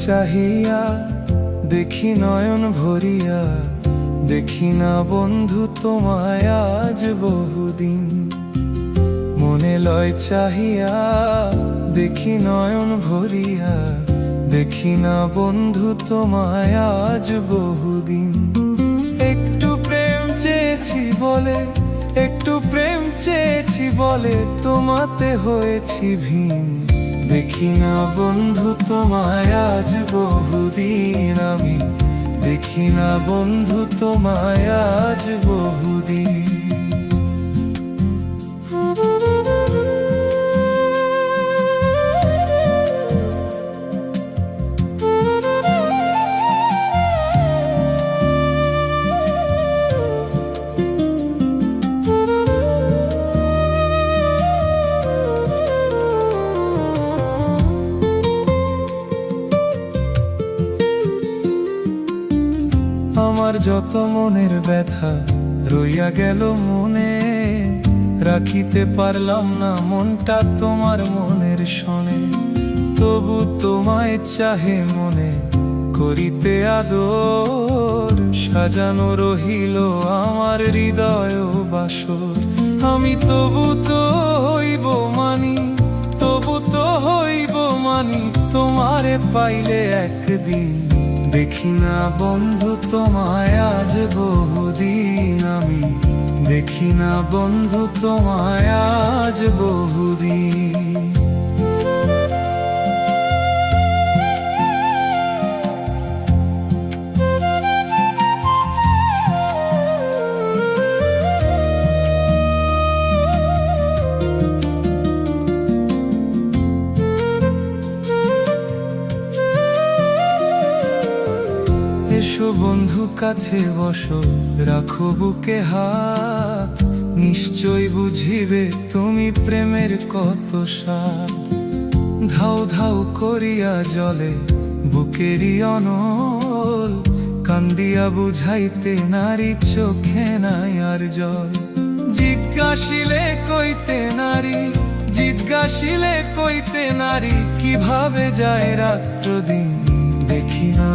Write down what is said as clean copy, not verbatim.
চাহিয়া, দেখি নয়ন ভরিয়া, দেখি না বন্ধু তোমায় আজ বহুদিন। মনে লয় চাহিয়া, দেখি নয়ন ভরিয়া, দেখি না বন্ধু তোমায় আজ বহুদিন। একটু প্রেম চেয়েছি বলে, একটু প্রেম চেয়েছি বলে, তোমাতে হয়েছি ভিন। দেখি না বন্ধু তোমায় আজ বহুদিন আমি, দেখি না বন্ধু তোমায় আজ বহুদিন। আমার যত মনের ব্যথা রইয়া গেল মনে, রাখিতে পারলাম না মনটা তোমার মনের শোনে। তবু তোমায় চাহে মনে করিতে আদর, সাজানো রহিল আমার হৃদয় বাসর। আমি তবু তো হইব মানি, তবু তো হইব মানি, তোমারে পাইলে একদিন। দেখি না বন্ধু তোমায় আজ বহুদিন আমি, দেখি না বন্ধু তোমায় আজ বহুদিন। এসো বন্ধু কাছে বসো, রাখো বুকে হাত, নিশ্চয় বুঝিবে তুমি প্রেমের কত স্বাদ। ধাউ ধাউ করিয়া জলে বুকেরই অনল, কান্দিয়া বুঝাইতে নারী চোখে নাই আর জল। জিজ্ঞাসিলে কইতে নারী, জিজ্ঞাসিলে কইতে নারী, কিভাবে যায় রাত্র দিন। দেখি না